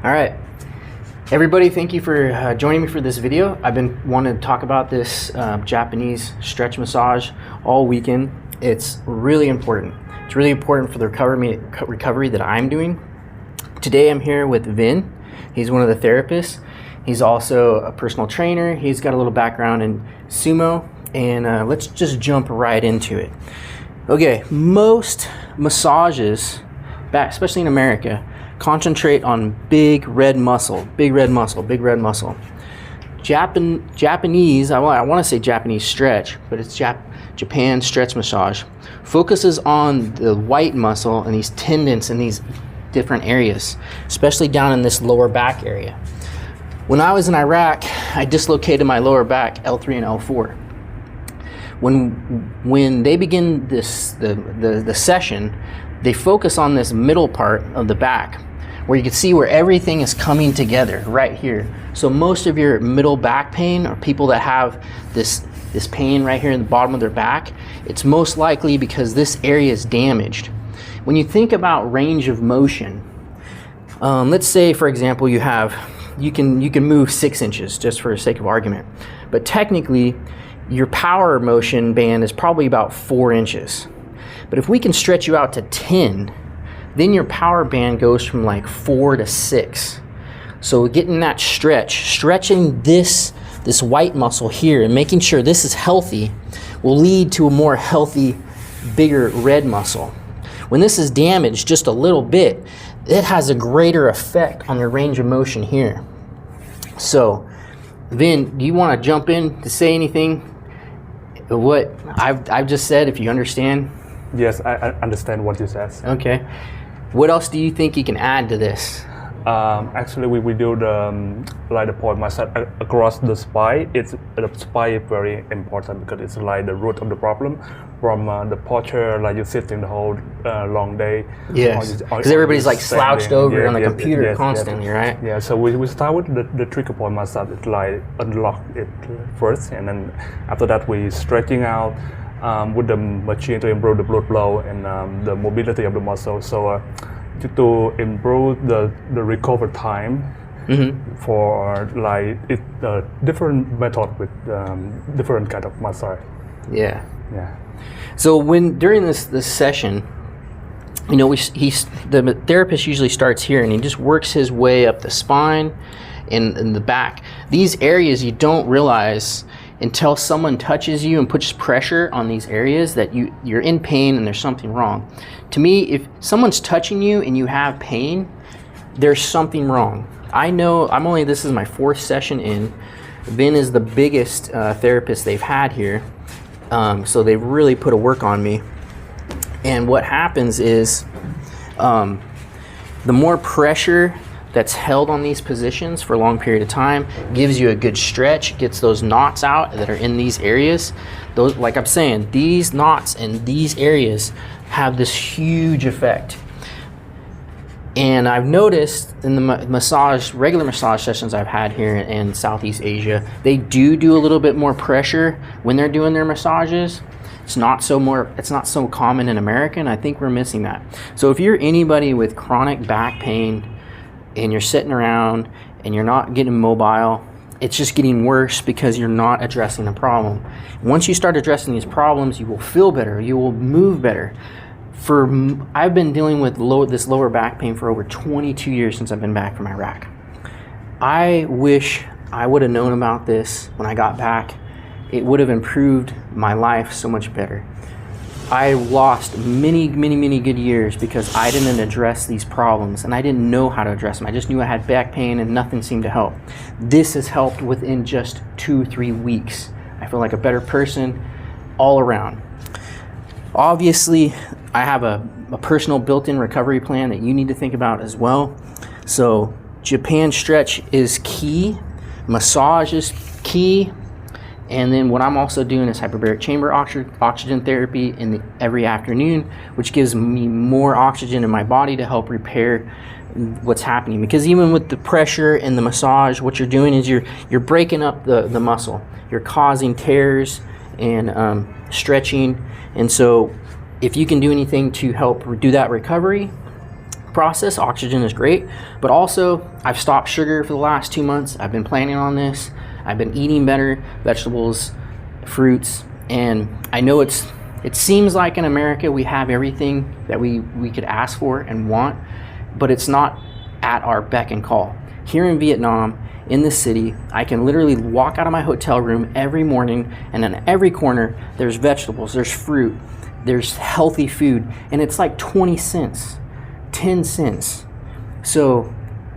All right, everybody, thank you for joining me for this video. I've been wanting to talk about this Japanese stretch massage all weekend. It's really important. It's really important for the recovery that I'm doing. Today I'm here with Vin. He's one of the therapists. He's also a personal trainer. He's got a little background in sumo, and let's just jump right into it. Okay, most massages, especially in America, concentrate on big red muscle. Japanese, I want to say Japanese stretch, but it's Japan stretch massage, focuses on the white muscle and these tendons in these different areas, especially down in this lower back area. When I was in Iraq, I dislocated my lower back, L3 and L4. When they begin the session, they focus on this middle part of the back, where you can see where everything is coming together right here. So most of your middle back pain, or people that have this pain right here in the bottom of their back, it's most likely because this area is damaged. When you think about range of motion, let's say, for example, you can move 6 inches, just for the sake of argument, but technically your power motion band is probably about 4 inches. But if we can stretch you out to 10, then your power band goes from like 4 to 6. So getting that stretching this white muscle here and making sure this is healthy will lead to a more healthy, bigger red muscle. When this is damaged just a little bit, it has a greater effect on your range of motion here. So, Vin, do you want to jump in to say anything? What I've just said, if you understand? Yes, I understand what you said. Okay. What else do you think you can add to this? Actually, we do the point massage across the spine. The spine is very important because it's like the root of the problem. From the posture, like you sitting the whole long day. Yes, because everybody's like slouched over on the computer constantly, right? Yeah, so we start with the trigger point massage. It's like unlock it first, and then after that we stretching out with the machine to improve the blood flow and the mobility of the muscle. So to improve the recovery time for like different method with different kind of massage. Yeah. Yeah. So during this session, you know, the therapist usually starts here and he just works his way up the spine and the back. These areas you don't realize until someone touches you and puts pressure on these areas that you're in pain and there's something wrong. To me, if someone's touching you and you have pain, there's something wrong. I know, this is my 4th session in. Vin is the biggest therapist they've had here. So they've really put a work on me. And what happens is the more pressure that's held on these positions for a long period of time gives you a good stretch, gets those knots out that are in these areas. Those, like I'm saying, these knots in these areas have this huge effect. And I've noticed in the regular massage sessions I've had here in Southeast Asia, they do a little bit more pressure when they're doing their massages. It's not so common in America, and I think we're missing that. So if you're anybody with chronic back pain and you're sitting around and you're not getting mobile, it's just getting worse because you're not addressing the problem. Once you start addressing these problems, you will feel better, you will move better. I've been dealing with this lower back pain for over 22 years since I've been back from Iraq. I wish I would have known about this when I got back. It would have improved my life so much better. I lost many good years because I didn't address these problems and I didn't know how to address them. I just knew I had back pain and nothing seemed to help. This has helped within just 2-3 weeks. I feel like a better person all around. Obviously, I have a personal built-in recovery plan that you need to think about as well. So Japan stretch is key, massage is key, and then what I'm also doing is hyperbaric chamber oxygen therapy every afternoon, which gives me more oxygen in my body to help repair what's happening. Because even with the pressure and the massage, what you're doing is you're breaking up the muscle. You're causing tears and stretching. And so if you can do anything to help do that recovery, process, oxygen is great, but also I've stopped sugar for the last 2 months. I've been planning on this. I've been eating better vegetables, fruits, and I know it seems like in America we have everything that we could ask for and want, but it's not at our beck and call. Here in Vietnam, in the city, I can literally walk out of my hotel room every morning, and in every corner there's vegetables, there's fruit, there's healthy food, and it's like 20 cents, 10 cents. So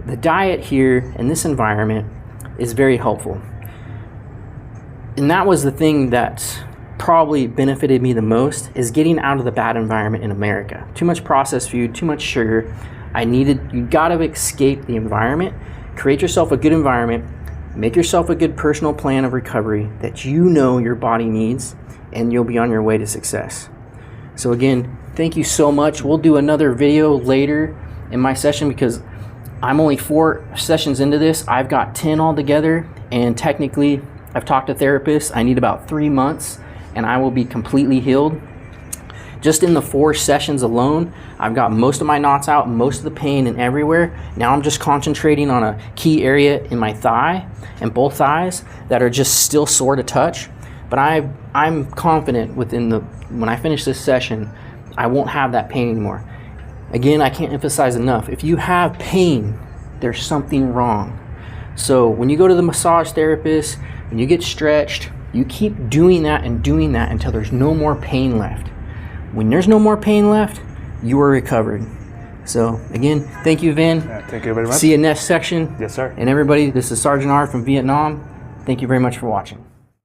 the diet here in this environment is very helpful. And that was the thing that probably benefited me the most, is getting out of the bad environment in America. Too much processed food, too much sugar. You gotta escape the environment, create yourself a good environment, make yourself a good personal plan of recovery that you know your body needs, and you'll be on your way to success. So again, thank you so much. We'll do another video later in my session because I'm only 4 sessions into this. I've got 10 altogether, and technically I've talked to therapists. I need about 3 months and I will be completely healed. Just in the 4 sessions alone, I've got most of my knots out, most of the pain and everywhere. Now I'm just concentrating on a key area in my thigh and both thighs that are just still sore to touch. But I'm confident when I finish this session, I won't have that pain anymore. Again, I can't emphasize enough, if you have pain, there's something wrong. So when you go to the massage therapist, when you get stretched, you keep doing that until there's no more pain left. When there's no more pain left, you are recovered. So again, thank you, Vin. Thank you very much. See you next section. Yes, sir. And everybody, this is Sergeant R from Vietnam. Thank you very much for watching.